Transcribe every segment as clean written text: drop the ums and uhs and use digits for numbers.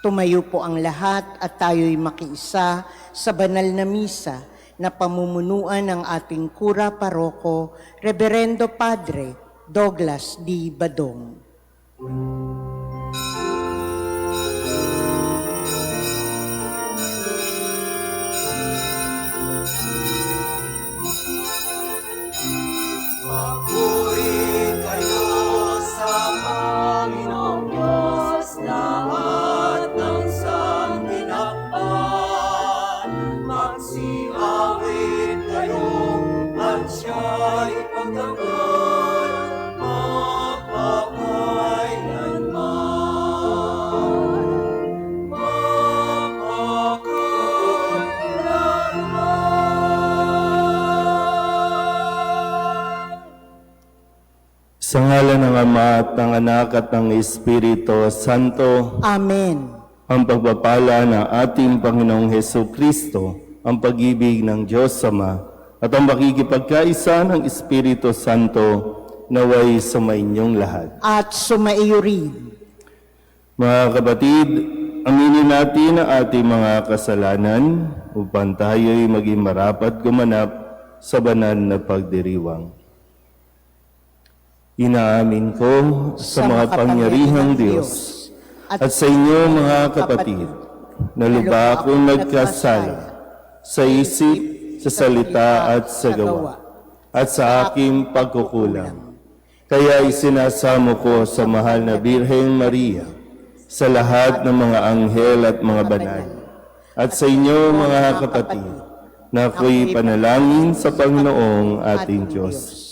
Tumayo po ang lahat at tayo'y makiisa sa banal na misa na pamumunuan ng ating Kura Paroko, Reverendo Padre Douglas D. Badong. Magpuri kayo sa Panginoong Diyos, lahat ng sanggunian. Magsiawit kayo at siya'y pagtanggol, magpakailanman. Sa ngalan ng Ama at ng Anak at ng Espiritu Santo. Amen. Ang pagpapala ng ating Panginoong Hesukristo, ang pag-ibig ng Diyos Ama, at ang makikipagkaisa ng Espiritu Santo naway sumainyong lahat. At sumaiyo rin. Mga kapatid, aminin natin ang ating mga kasalanan upang tayo'y maging marapat gumanap sa banal na pagdiriwang. Inaamin ko sa mga pangyarihang Diyos at sa inyo mga kapatid na lubha akong nagkasala sa isip, sa salita at sa gawa at sa aking pagkukulang. Kaya isinasamo ko sa mahal na Birheng Maria, sa lahat ng mga anghel at mga banal, at sa inyo mga kapatid na ako'y panalangin sa Panginoong ating Diyos.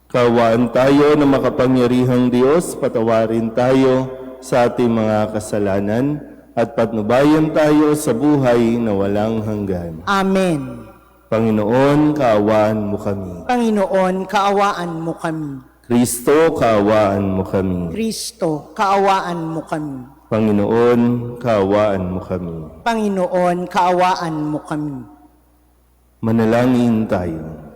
Kaawaan tayo na makapangyarihang Diyos, patawarin tayo sa ating mga kasalanan at patnubayan tayo sa buhay na walang hanggan. Amen. Panginoon, kaawaan mo kami. Panginoon, kaawaan mo kami. Kristo, kaawaan mo kami. Kristo, kaawaan mo kami. Panginoon, kaawaan mo kami. Panginoon, kaawaan mo kami. Manalangin tayo.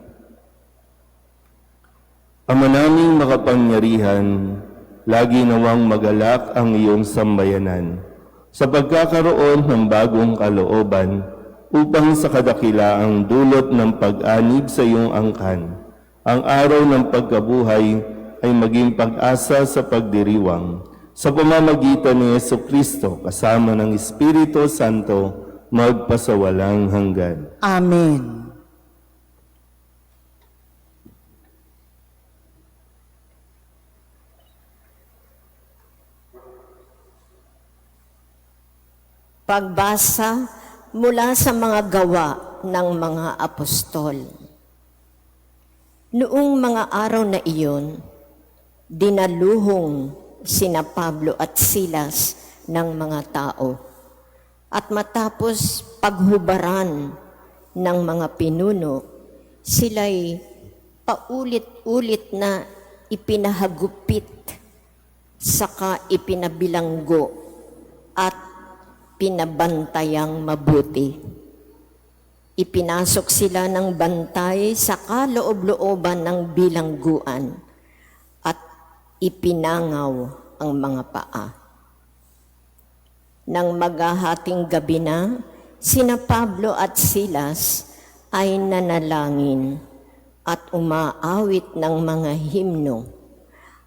Ama naming makapangyarihan, lagi nawang magalak ang iyong sambayanan sa pagkakaroon ng bagong kalooban upang sa kadakilaang dulot ng pag-anib sa iyong angkan, ang araw ng pagkabuhay ay maging pag-asa sa pagdiriwang sa pamamagitan ni Jesucristo kasama ng Espiritu Santo magpasawalang hanggan. Amen. Pagbasa mula sa mga gawa ng mga apostol. Noong mga araw na iyon, dinaluhong sina Pablo at Silas ng mga tao. At matapos paghubaran ng mga pinuno, sila'y paulit-ulit na ipinahagupit, saka ipinabilanggo at pinabantayang mabuti. Ipinasok sila ng bantay sa kaloob-looban ng bilangguan at ipinangaw ang mga paa. Nang maghahating gabi na, sina Pablo at Silas ay nanalangin at umaawit ng mga himno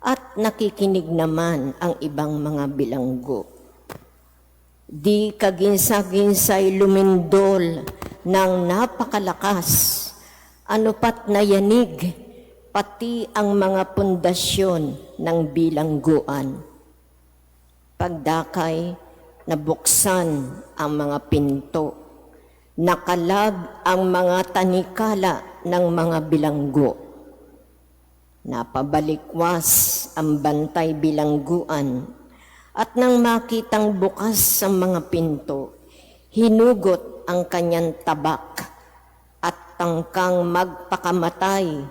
at nakikinig naman ang ibang mga bilanggo. Di kaginsa-ginsay lumindol ng napakalakas, anupat na yanig, pati ang mga pundasyon ng bilangguan. Pagdakay, nabuksan ang mga pinto, nakalag ang mga tanikala ng mga bilanggo. Napabalikwas ang bantay bilangguan, at nang makitang bukas sa mga pinto, hinugot ang kanyang tabak at tangkang magpakamatay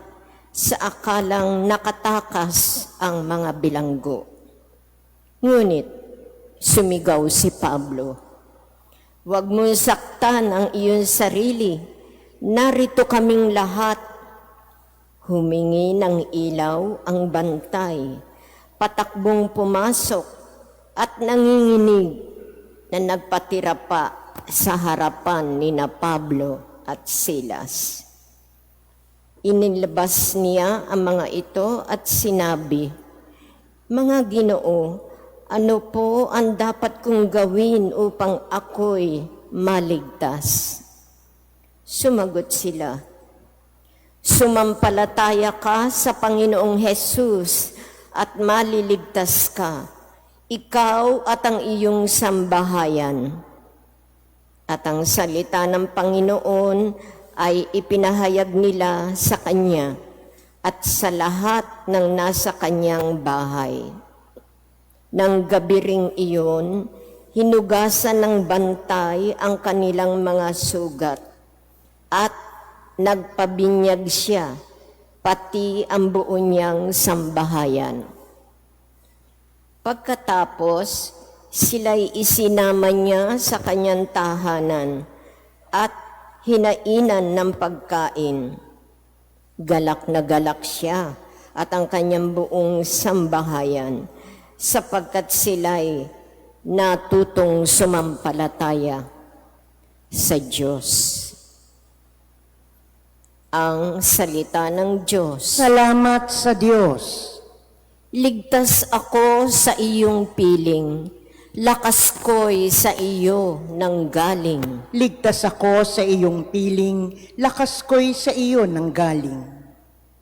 sa akalang nakatakas ang mga bilanggo. Ngunit sumigaw si Pablo, "Huwag mong saktan ang iyong sarili, narito kaming lahat." Humingi ng ilaw ang bantay, patakbong pumasok at nanginginig, na nagpatira pa sa harapan ni na Pablo at Silas. Inilabas niya ang mga ito at sinabi, "Mga Ginoo, ano po ang dapat kong gawin upang ako'y maligtas?" Sumagot sila, "Sumampalataya ka sa Panginoong Hesus at maliligtas ka, ikaw at ang iyong sambahayan." At ang salita ng Panginoon ay ipinahayag nila sa kanya at sa lahat ng nasa kanyang bahay. Nang gabi ring iyon, hinugasan ng bantay ang kanilang mga sugat at nagpabinyag siya, pati ang buo niyang sambahayan. Pagkatapos, sila'y isinama niya sa kanyang tahanan at hinainan ng pagkain. Galak na galak siya at ang kanyang buong sambahayan sapagkat sila'y natutong sumampalataya sa Diyos. Ang salita ng Diyos. Salamat sa Diyos. Ligtas ako sa iyong piling, lakas ko'y sa iyo nanggaling. Ligtas ako sa iyong piling, lakas ko'y sa iyo nanggaling.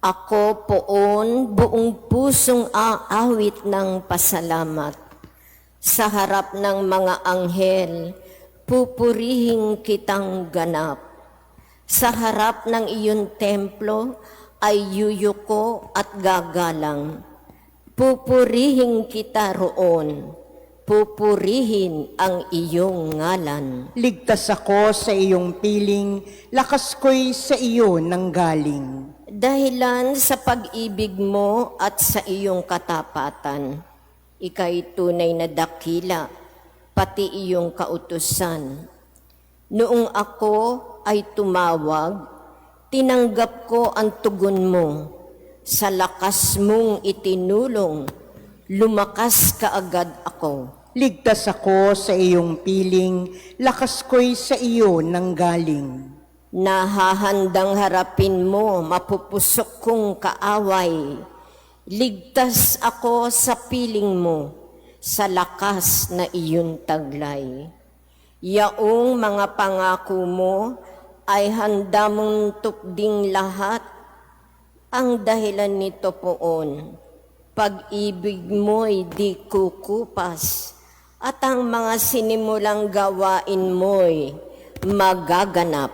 Ako poon buong pusong aawit ng pasalamat. Sa harap ng mga anghel, pupurihin kitang ganap. Sa harap ng iyong templo ay yuyuko at gagalang. Pupurihin kita roon, pupurihin ang iyong ngalan. Ligtas ako sa iyong piling, lakas ko'y sa iyo nanggaling. Dahilan sa pag-ibig mo at sa iyong katapatan, ika'y tunay na dakila, pati iyong kautusan. Noong ako ay tumawag, tinanggap ko ang tugon mo. Sa lakas mong itinulong, lumakas kaagad ako. Ligtas ako sa iyong piling, lakas ko'y sa iyo nanggaling. Nahahandang harapin mo, mapupusok kong kaaway. Ligtas ako sa piling mo, sa lakas na iyong taglay. Yaong mga pangako mo ay handa mong tukding lahat. Ang dahilan nito poon, pag-ibig mo'y di kukupas, at ang mga sinimulang gawain mo'y magaganap.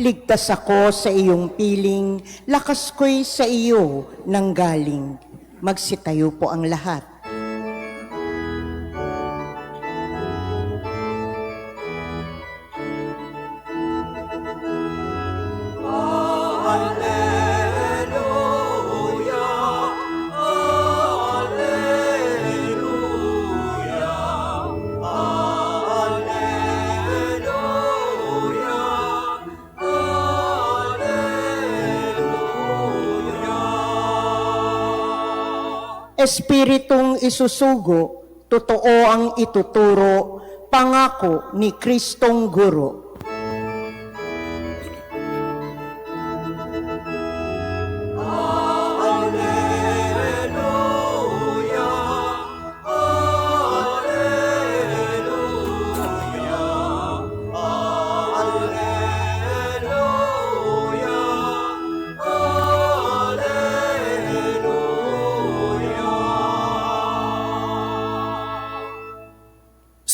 Ligtas ako sa iyong piling, lakas ko'y sa iyo nanggaling. Magsitayo po ang lahat. Espiritong isusugo, totoo ang ituturo, pangako ni Kristong Guro.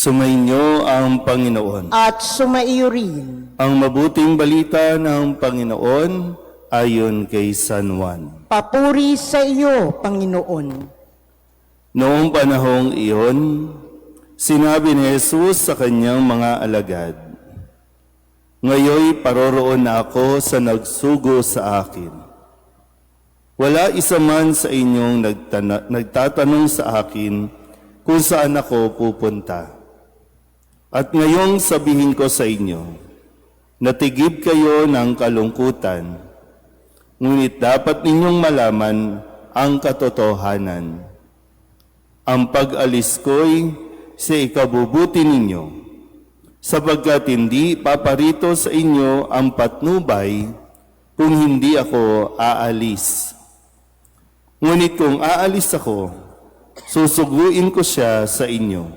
Sumainyo ang Panginoon. At sumaiyo rin, Ang mabuting balita ng Panginoon ayon kay San Juan. papuri sa iyo, Panginoon. Noong panahong iyon, sinabi ni Jesus sa kanyang mga alagad, "Ngayoy paroroon na ako sa nagsugo sa akin. Wala isa man sa inyong nagtatanong sa akin kung saan ako pupunta. At ngayong sabihin ko sa inyo, natigib kayo ng kalungkutan, ngunit dapat ninyong malaman ang katotohanan. Ang pag-alis ko'y sa ikabubuti ninyo, sapagkat hindi paparito sa inyo ang patnubay kung hindi ako aalis. Ngunit kung aalis ako, susuguin ko siya sa inyo.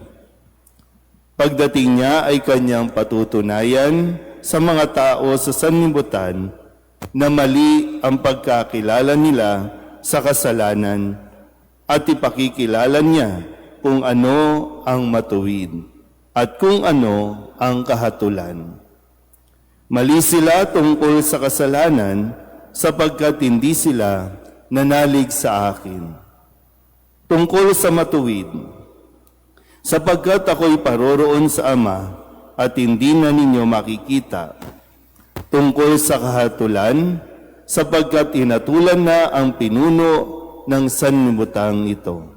Pagdating niya ay kanyang patutunayan sa mga tao sa sanlibutan na mali ang pagkakilala nila sa kasalanan at ipakikilala niya kung ano ang matuwid at kung ano ang kahatulan. Mali sila tungkol sa kasalanan sapagkat hindi sila nanalig sa akin. Tungkol sa matuwid, sapagkat ako'y paroroon sa Ama at hindi na ninyo makikita. Tungkol sa kahatulan, sapagkat hinatulan na ang pinuno ng sanlibutan ito.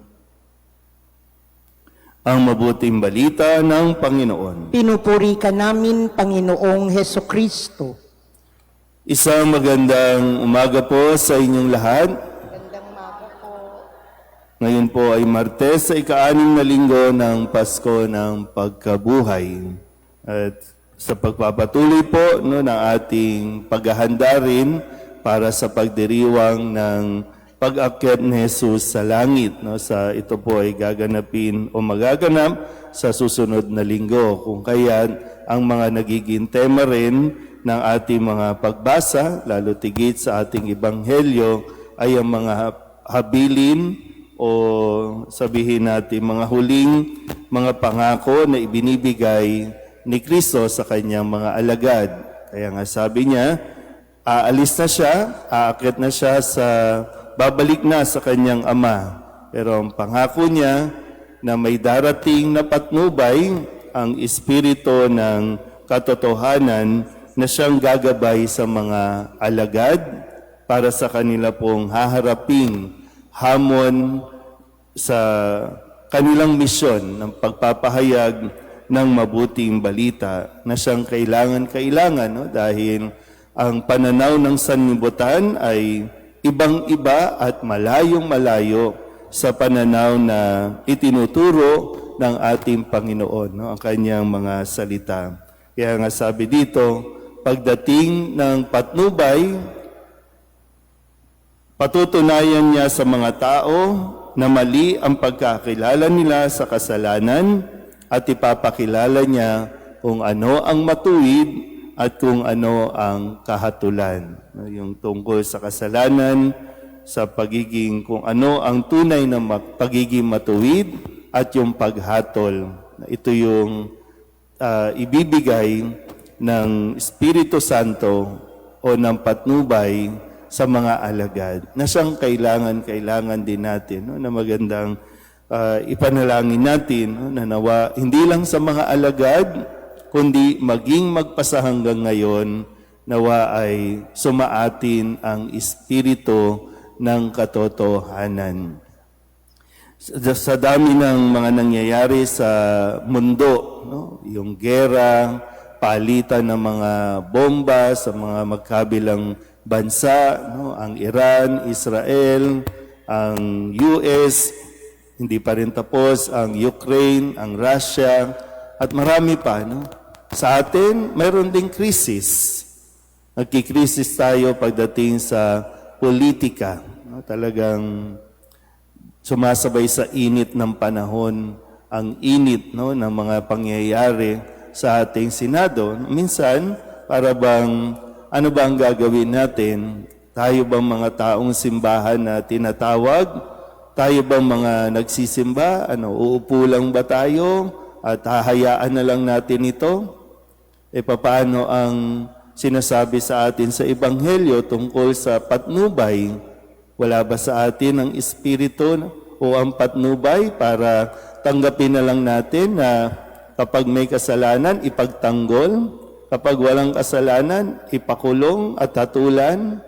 Ang mabuting balita ng Panginoon. Pinupuri ka namin, Panginoong Hesukristo. Isang magandang umaga po sa inyong lahat. Magandang umaga po. Ngayon po ay Martes sa ika-6 na linggo ng Pasko ng Pagkabuhay. At sa pagpapatuloy po ng ating paghahanda rin para sa pagdiriwang ng pag-akyat ni Jesus sa langit. Ito po ay gaganapin o magaganap sa susunod na linggo. Kung kaya ang mga nagiging tema rin ng ating mga pagbasa, lalo tigit sa ating ebanghelyo, ay ang mga habilin o sabihin natin mga huling mga pangako na ibinibigay ni Kristo sa kanyang mga alagad. Kaya nga sabi niya, aalis na siya, aakyat na siya babalik na sa kanyang Ama. Pero ang pangako niya na may darating na patnubay, ang Espiritu ng katotohanan na siyang gagabay sa mga alagad para sa kanila pong haharaping hamon sa kanilang misyon ng pagpapahayag ng mabuting balita na siyang kailangan, dahil ang pananaw ng sanlibutan ay ibang-iba at malayong-malayo sa pananaw na itinuturo ng ating Panginoon, ang kanyang mga salita. Kaya nga sabi dito, pagdating ng patnubay, patutunayan niya sa mga tao na mali ang pagkakilala nila sa kasalanan at ipapakilala niya kung ano ang matuwid at kung ano ang kahatulan. Yung tungkol sa kasalanan, sa pagiging kung ano ang tunay na pagiging matuwid at yung paghatol. Ito yung ibibigay ng Espiritu Santo o ng patnubay sa mga alagad na siyang kailangan din natin, na magandang ipanalangin natin, na nawa hindi lang sa mga alagad kundi maging magpasa hanggang ngayon, nawa ay sumaatin ang Espiritu ng katotohanan. Sa dami ng mga nangyayari sa mundo, yung gera, palitan ng mga bomba sa mga magkabilang bansa, ang Iran, Israel, ang US, hindi pa rin tapos, ang Ukraine, ang Russia, at marami pa. Sa atin, mayroon ding krisis. Nagkikrisis tayo pagdating sa politika. Talagang sumasabay sa init ng panahon, ang init ng mga pangyayari sa ating Senado. Minsan, para bang, ano ba ang gagawin natin? Tayo bang mga taong simbahan na tinatawag? Tayo bang mga nagsisimba? Uupo lang ba tayo? At hahayaan na lang natin ito? Paano ang sinasabi sa atin sa Ebanghelyo tungkol sa patnubay? Wala ba sa atin ang Espiritu o ang patnubay para tanggapin na lang natin na kapag may kasalanan, ipagtanggol? Kapag walang kasalanan, ipakulong at hatulan?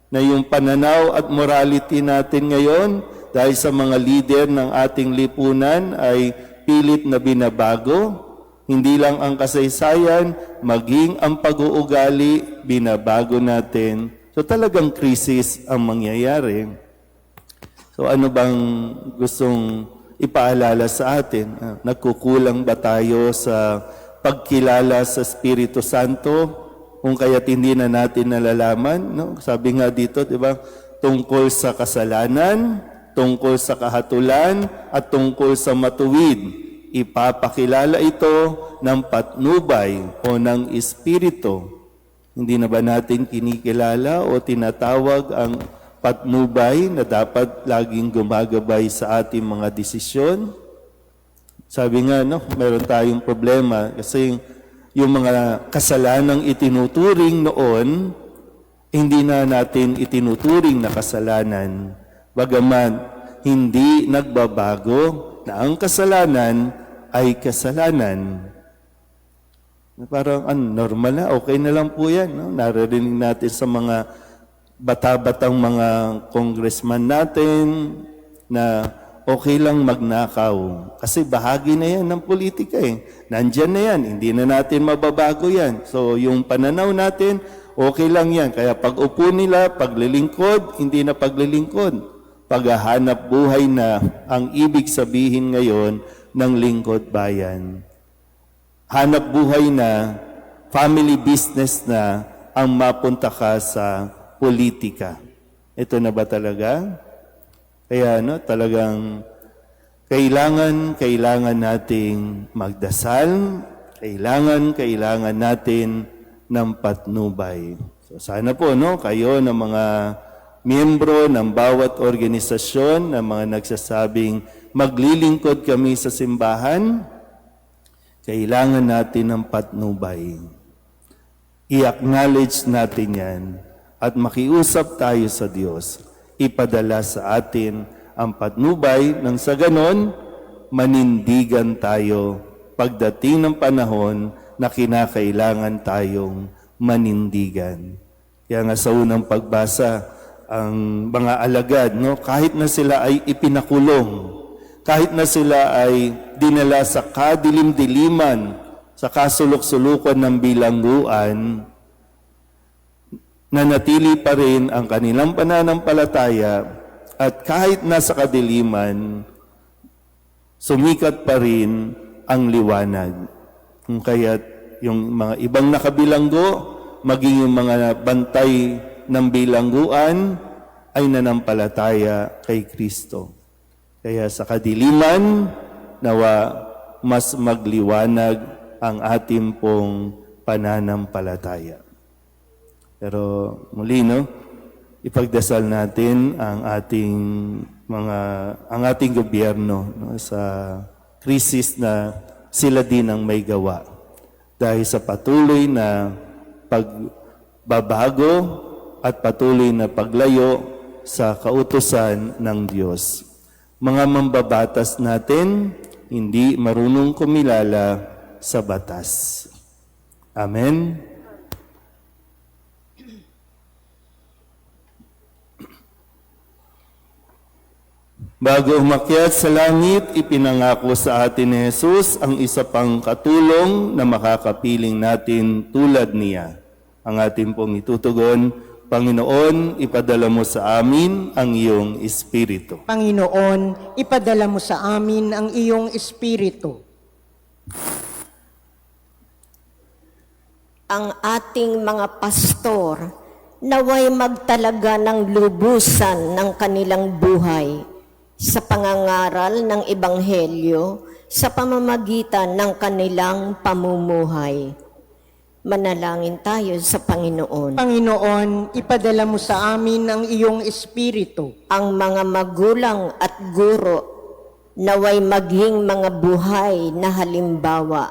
Na yung pananaw at morality natin ngayon, dahil sa mga leader ng ating lipunan ay pilit na binabago, hindi lang ang kasaysayan, maging ang pag-uugali, binabago natin. So talagang krisis ang mangyayari. So ano bang gustong ipaalala sa atin? Nagkukulang ba tayo sa pagkilala sa Espiritu Santo, kung kaya't hindi na natin nalalaman, no? Sabi nga dito, di ba, tungkol sa kasalanan, tungkol sa kahatulan, at tungkol sa matuwid. Ipapakilala ito ng patnubay o ng Espiritu. Hindi na ba natin kinikilala o tinatawag ang patnubay na dapat laging gumagabay sa ating mga desisyon? Sabi nga, no, meron tayong problema kasi yung mga kasalanang itinuturing noon, hindi na natin itinuturing na kasalanan. Bagaman, hindi nagbabago na ang kasalanan ay kasalanan. Parang normal na, okay na lang po yan. No? Naririnig natin sa mga bata-batang mga congressman natin na okay lang magnakaw. Kasi bahagi na yan ng politika eh. Nandyan na yan, hindi na natin mababago yan. So yung pananaw natin, okay lang yan. Kaya pag upo nila, paglilingkod, hindi na paglilingkod. Paghahanap buhay na ang ibig sabihin ngayon ng lingkod bayan. Hanap buhay na, family business na ang mapunta ka sa politika. Ito na ba talaga? Kaya talagang kailangan nating magdasal, kailangan natin ng patnubay. So sana po kayo ng mga miyembro ng bawat organisasyon na mga nagsasabing maglilingkod kami sa simbahan, kailangan natin ng patnubay. I-acknowledge natin yan at makiusap tayo sa Diyos. Ipadala sa atin ang patnubay nang sa ganon, manindigan tayo pagdating ng panahon na kinakailangan tayong manindigan. Kaya nga sa unang pagbasa, ang mga alagad, kahit na sila ay ipinakulong, kahit na sila ay dinala sa kadilim-diliman, sa kasulok-sulukan ng bilangguan, nanatili pa rin ang kanilang pananampalataya at kahit nasa kadiliman, sumikat pa rin ang liwanag. Kaya't yung mga ibang nakabilanggo, maging yung mga bantay ng bilangguan ay nanampalataya kay Kristo. Kaya sa kadiliman, nawa mas magliwanag ang ating pong pananampalataya. Pero muli, ipagdasal natin ang ating gobyerno sa krisis na sila din ang may gawa. Dahil sa patuloy na pagbabago at patuloy na paglayo sa kautusan ng Diyos. Mga mambabatas natin, hindi marunong kumilala sa batas. Amen. Bago umakyat sa langit, ipinangako sa atin ni Jesus ang isa pang katulong na makakapiling natin tulad niya. Ang ating pong itutugon, Panginoon, ipadala mo sa amin ang iyong Espiritu. Panginoon, ipadala mo sa amin ang iyong Espiritu. Ang ating mga pastor naway magtalaga ng lubusan ng kanilang buhay sa pangangaral ng Ebanghelyo sa pamamagitan ng kanilang pamumuhay. Manalangin tayo sa Panginoon. Panginoon, ipadala mo sa amin ang iyong Espiritu. Ang mga magulang at guro naway maging mga buhay na halimbawa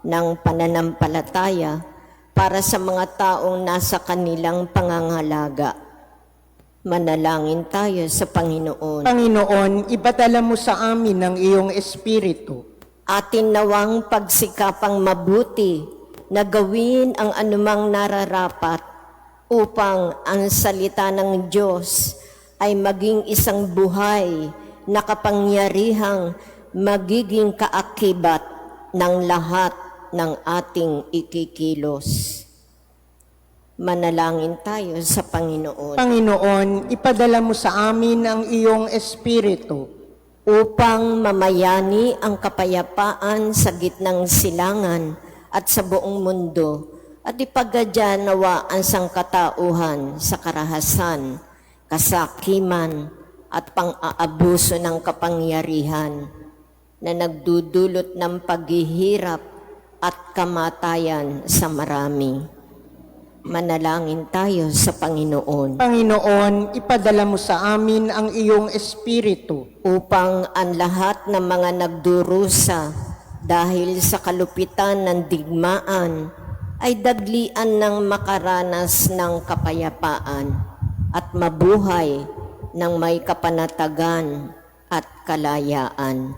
ng pananampalataya para sa mga taong nasa kanilang pangangalaga. Manalangin tayo sa Panginoon. Panginoon, ipadala mo sa amin ang iyong Espiritu. Atin nawang pagsikapang mabuti na gawin ang anumang nararapat upang ang salita ng Diyos ay maging isang buhay na kapangyarihang magiging kaakibat ng lahat ng ating ikikilos. Manalangin tayo sa Panginoon. Panginoon, ipadala mo sa amin ang iyong Espiritu Upang mamayani ang kapayapaan sa gitnang silangan at sa buong mundo, at ipagadya nawa ang sangkatauhan sa karahasan, kasakiman, at pang-aabuso ng kapangyarihan na nagdudulot ng paghihirap at kamatayan sa marami. Manalangin tayo sa Panginoon Panginoon, ipadala mo sa amin ang iyong Espiritu upang ang lahat ng mga nagdurusa dahil sa kalupitan ng digmaan ay daglian ng makaranas ng kapayapaan at mabuhay ng may kapanatagan at kalayaan.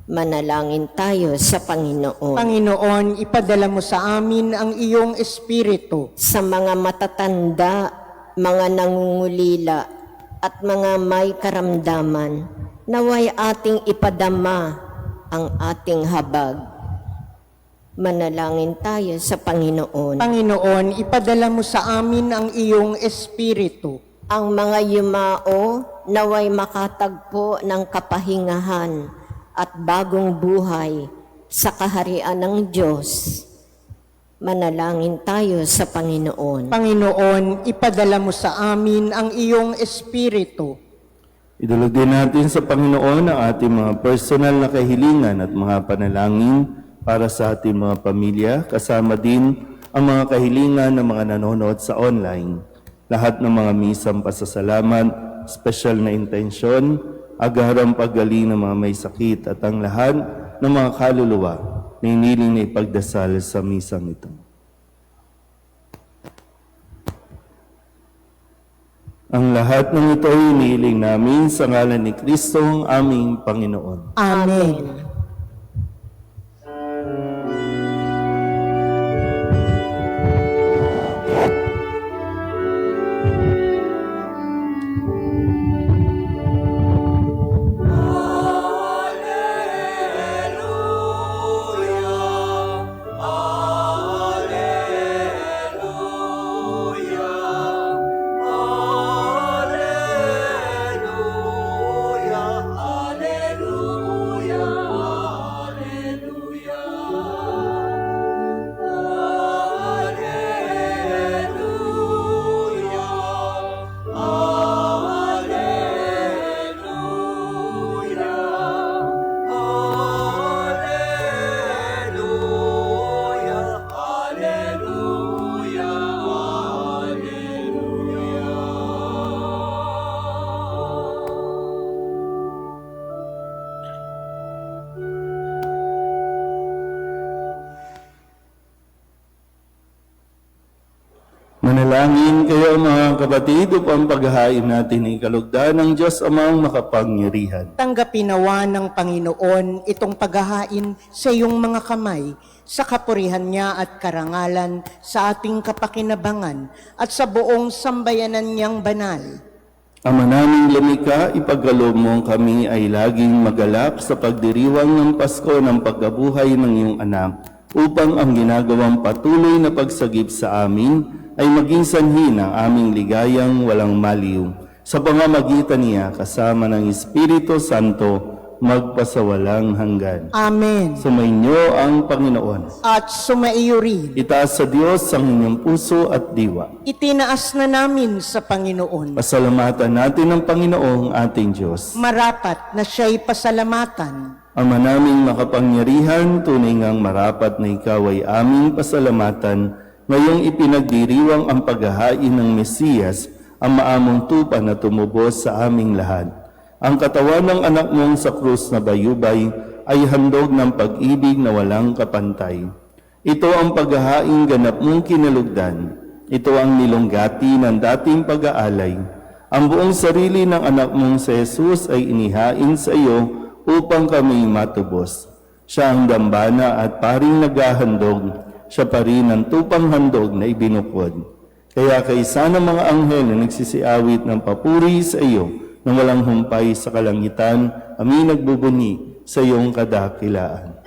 Manalangin tayo sa Panginoon. Panginoon, ipadala mo sa amin ang iyong Espiritu Sa mga matatanda, mga nangungulila, at mga may karamdaman, naway ating ipadama ang ating habag. Manalangin tayo sa Panginoon. Panginoon, ipadala mo sa amin ang iyong Espiritu Ang mga yumao, naway makatagpo ng kapahingahan at bagong buhay sa kaharian ng Diyos. Manalangin tayo sa Panginoon. Panginoon, ipadala mo sa amin ang iyong Espiritu Idulog din natin sa Panginoon ang ating mga personal na kahilingan at mga panalangin para sa ating mga pamilya, kasama din ang mga kahilingan ng mga nanonood sa online. Lahat ng mga misang pasasalamat, special na intensyon, agarang paggaling ng mga may sakit at ang lahat ng mga kaluluwa na iniling na ipagdasal sa misang ito. Ang lahat ng ito ay iniling namin sa ngalan ni Kristo ang aming Panginoon. Amen. Manalangin kayo mga kapatid upang paghahain natin ang kalugdan ng Diyos Amang makapangyarihan. Tanggapin nawa ng Panginoon itong paghahain sa iyong mga kamay, sa kapurihan niya at karangalan sa ating kapakinabangan at sa buong sambayanan niyang banal. Ama naming lumikha, ipagkaloob mo kami ay laging magalak sa pagdiriwang ng Pasko ng pagkabuhay ng iyong anak, upang ang ginagawang patuloy na pagsagip sa amin ay maging sanhi ng aming ligayang walang maliw. Sa pamamagitan niya, kasama ng Espiritu Santo, magpasawalang hanggan. Amen. Sumainyo ang Panginoon. At sumaiyo rin. Itaas sa Diyos ang inyong puso at diwa. Itinaas na namin sa Panginoon. Pasalamatan natin ang Panginoong ating Diyos. Marapat na siya'y pasalamatan. Ama naming makapangyarihan, tunay ngang marapat na ikaw ay aming pasalamatan, ngayong ipinagdiriwang ang paghahain ng Mesiyas, ang maamong tupa na tumubos sa aming lahat. Ang katawan ng anak mong sa krus na bayubay ay handog ng pag-ibig na walang kapantay. Ito ang paghahaing ganap mong kinalugdan. Ito ang nilunggati ng dating pag-aalay. Ang buong sarili ng anak mong si Jesus ay inihain sa iyo upang kami matubos. Siya ang dambana at paring naghahandog. Siya pa rin ang tupang handog na ibinukod. Kaya kaysa ng mga anghel na nagsisiawit ng papuri sa iyo, nang walang humpay sa kalangitan, kami nagbubunyi sa iyong kadakilaan.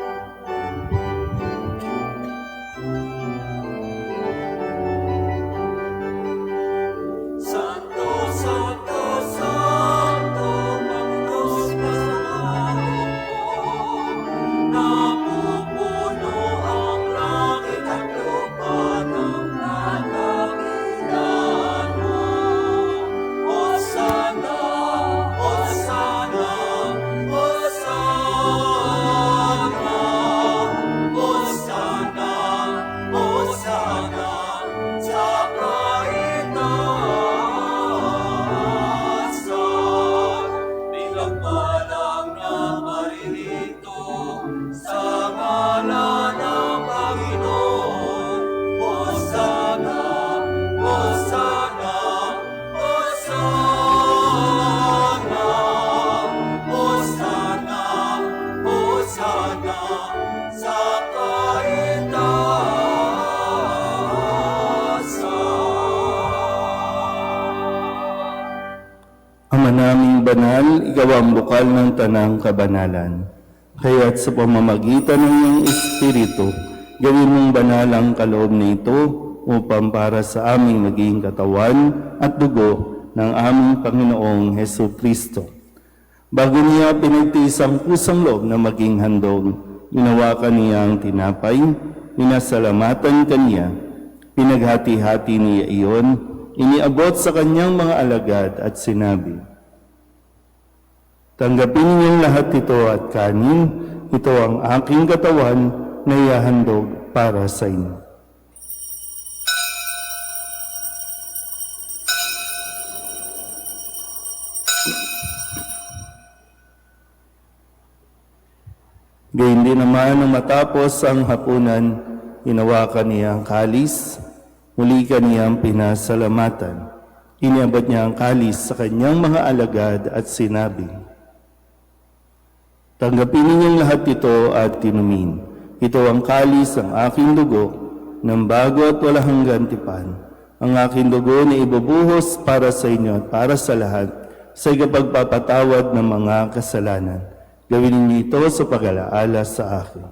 Santo, Santo, Santo, Panginoon sa langit, napupuno ang banal, ikaw ang bukal ng tanang kabanalan. Kaya't sa pamamagitan ng iyong Espiritu, gawin mong banal ang kaloob nito upang para sa aming maging katawan at dugo ng aming Panginoong Heso Kristo. Bago niya pinagtiis ang pusang loob na maging handog, inawakan niya ang tinapay, minasalamatan kaniya, pinaghati-hati niya iyon, iniabot sa kanyang mga alagad at sinabi, "Tanggapin ninyong lahat ito at kanin, ito ang aking katawan na ihahandog para sa inyo." Gayun din naman nang matapos ang hapunan, hinawakan niya ang kalis, muli kaniyang pinasalamatan. Iniabot niya ang kalis sa kanyang mga alagad at sinabi, "Tanggapin ninyong lahat ito at tinumin. Ito ang kalis ng aking dugo, ng bago at walang hanggang tipan. Ang aking dugo na ibubuhos para sa inyo at para sa lahat, sa ikapagpapatawad ng mga kasalanan. Gawin ninyo ito sa pag-alaala sa akin."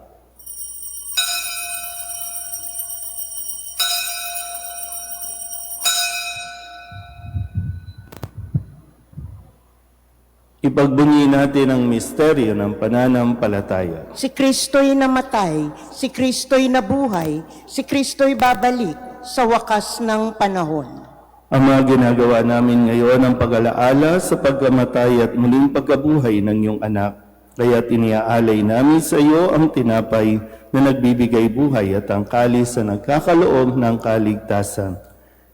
Ipagbunyi natin ang misteryo ng pananampalataya. Si Kristo'y namatay, si Kristo'y nabuhay, si Kristo'y babalik sa wakas ng panahon. Ama, ginagawa namin ngayon ang pag-alaala sa pagkamatay at muling pagkabuhay ng iyong anak. Kaya iniaalay namin sa iyo ang tinapay na nagbibigay buhay at ang kalis na nagkakaloob ng kaligtasan.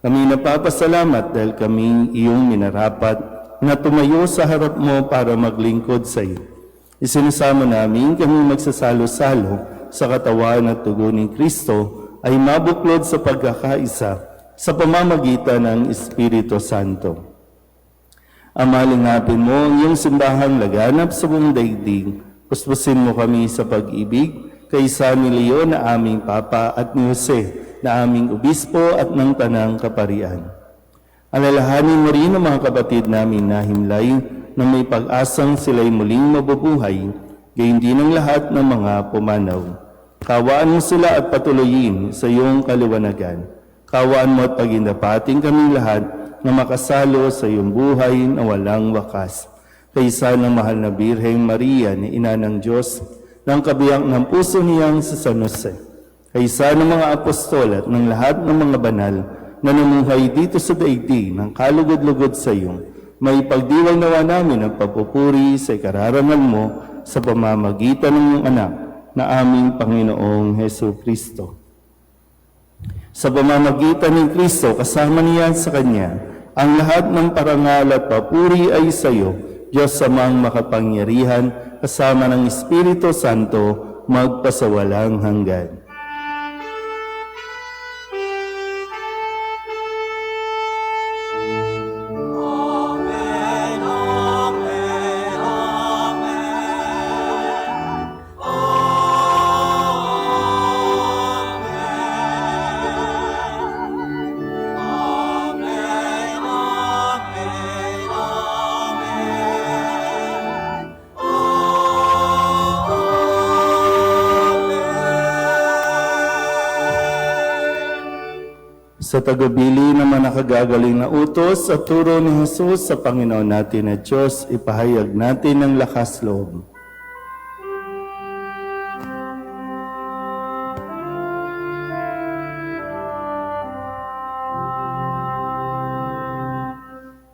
Kami napapasalamat dahil kami iyong minarapat na tumayo sa harap mo para maglingkod sa iyo. Isinasama namin kami magsasalo-salo sa katawan at dugo ni Kristo ay mabuklod sa pagkakaisa sa pamamagitan ng Espiritu Santo. Ama, lingapin mo ang iyong simbahang laganap sa buong daigdig. Puspusin mo kami sa pag-ibig kay San Leon na aming Papa at ni Jose na aming Obispo at ng Tanang Kaparian. Alalahanin mo rin ang mga kapatid namin na himlay na may pag-asang sila'y muling mabubuhay, gayon din ang lahat ng mga pumanaw. Kawaan mo sila at patuloyin sa iyong kaliwanagan. Kawaan mo at pagindapating kami lahat na makasalo sa iyong buhay na walang wakas. Kaysa ng mahal na Birheng Maria ni Ina ng Diyos, ng kabiyak ng puso niyang sa San Jose. Kaysa ng mga apostol at ng lahat ng mga banal na namumuhay dito sa daigdig ng kalugod-lugod sa iyo, may pagdiwang nawa namin ang papupuri sa ikararangal mo sa pamamagitan ng iyong anak na aming Panginoong Heso Kristo. Sa pamamagitan ni Kristo, kasama niya sa Kanya, ang lahat ng parangal at papuri ay sa iyo, Diyos Amang makapangyarihan, kasama ng Espiritu Santo, magpasawalang hanggan. Amen, amen, amen. Amen, amen, amen. Sa tagabili naman nakagagaling na utos at turo ni Jesus sa Panginoon natin na Diyos, ipahayag natin ang lakas loob.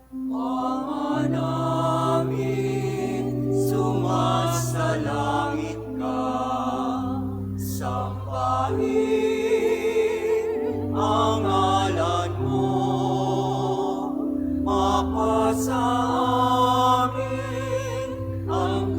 Ama namin, sumasalangit ka, sambahin ang ngalan mo, mapasa amin ang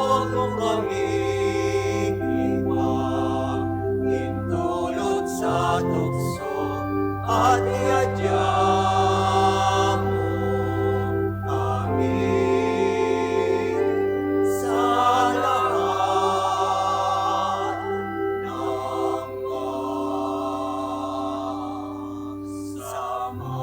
huwag mo kaming hintulot sa tukso at iadya mo kami sa lahat ng masama.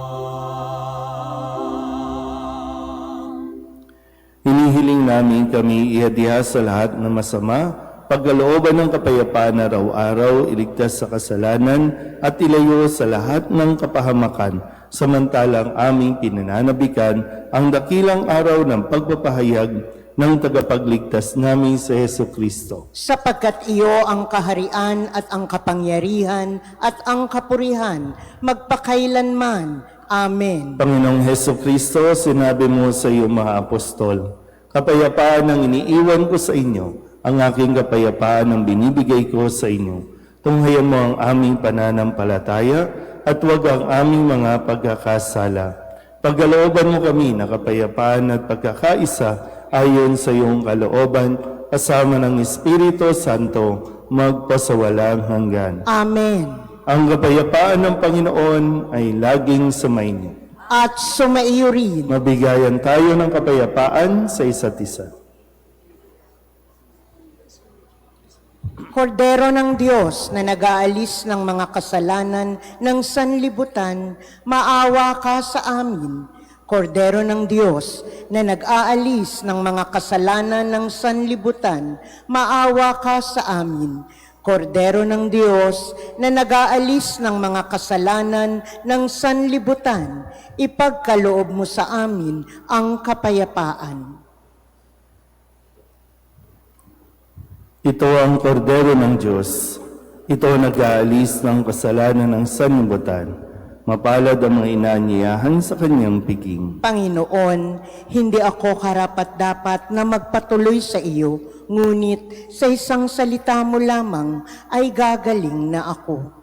Hinihiling namin kami ihadiha sa lahat ng masama, pagkalooban ng kapayapaan na araw-araw, iligtas sa kasalanan at ilayo sa lahat ng kapahamakan, samantalang aming pinananabikan ang dakilang araw ng pagpapahayag ng tagapagligtas namin sa Heso Kristo. Sapagkat iyo ang kaharian at ang kapangyarihan at ang kapurihan, magpakailanman. Amen. Panginoong Heso Kristo, sinabi mo sa iyong mga apostol, kapayapaan ang iniiwan ko sa inyo, ang aking kapayapaan ang binibigay ko sa inyo. Tunghayan mo ang aming pananampalataya at huwag ang aming mga pagkakasala. Pagkalooban mo kami na kapayapaan at pagkakaisa ayon sa iyong kalooban, kasama ng Espiritu Santo, magpasawalang hanggan. Amen. Ang kapayapaan ng Panginoon ay laging sumainyo. At sumaiyo rin. Mabigayan tayo ng kapayapaan sa isa't isa. Kordero ng Diyos na nag-aalis ng mga kasalanan ng sanlibutan, maawa ka sa amin. Kordero ng Diyos na nag-aalis ng mga kasalanan ng sanlibutan, maawa ka sa amin. Kordero ng Diyos na nag-aalis ng mga kasalanan ng sanlibutan, ipagkaloob mo sa amin ang kapayapaan. Ito ang kordero ng Diyos. Ito ang nag-aalis ng kasalanan ng sanlibutan. Mapalad ang mga inaanyayahan sa kanyang piging. Panginoon, hindi ako karapat-dapat na magpatuloy sa iyo, ngunit sa isang salita mo lamang ay gagaling na ako.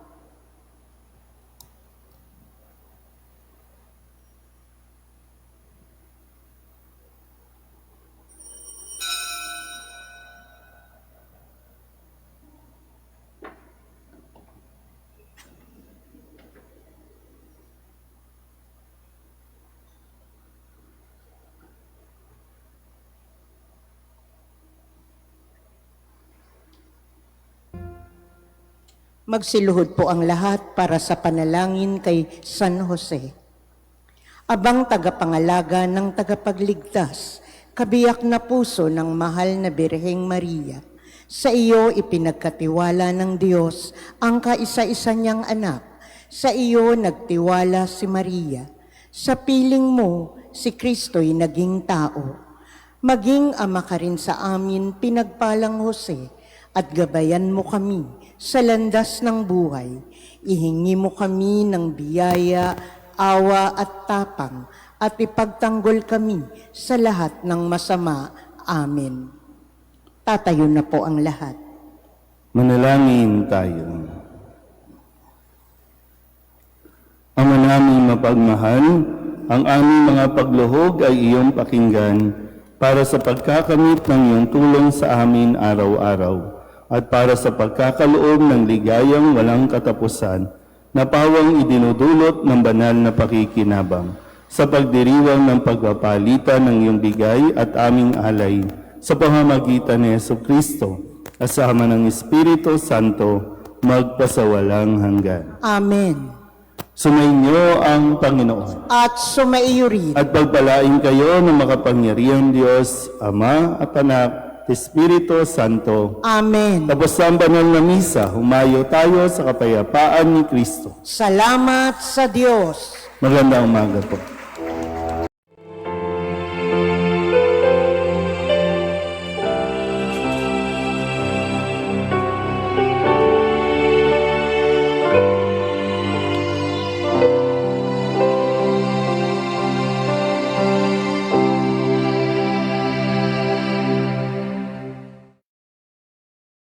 Magsiluhod po ang lahat para sa panalangin kay San Jose. Abang tagapangalaga ng tagapagligtas, kabiyak na puso ng mahal na Birheng Maria, sa iyo ipinagkatiwala ng Diyos ang kaisa-isa niyang anak. Sa iyo nagtiwala si Maria. Sa piling mo, si Kristo'y naging tao. Maging ama ka rin sa amin, pinagpalang Jose, at gabayan mo kami sa landas ng buhay. Ihingi mo kami ng biyaya, awa at tapang, at ipagtanggol kami sa lahat ng masama. Amen. Tatayo na po ang lahat. Manalangin tayo. Ama naming mapagmahal, ang aming mga pagluhog ay iyong pakinggan para sa pagkakamit ng iyong tulong sa amin araw-araw at para sa pagkakaloob ng ligayang walang katapusan na pawang idinudulot ng banal na pakikinabang sa pagdiriwang ng pagpapalitan ng iyong bigay at aming alay sa pamamagitan ni Yesu Kristo, kasama ng Espiritu Santo, magpasawalang hanggan. Amen. Sumainyo ang Panginoon. At sumaiyo rin. At pagpalain kayo ng makapangyarihang Diyos, Ama at Anak, Espiritu Santo. Amen. Tapos ang banal na misa, humayo tayo sa kapayapaan ni Kristo. Salamat sa Diyos. Magandang umaga po.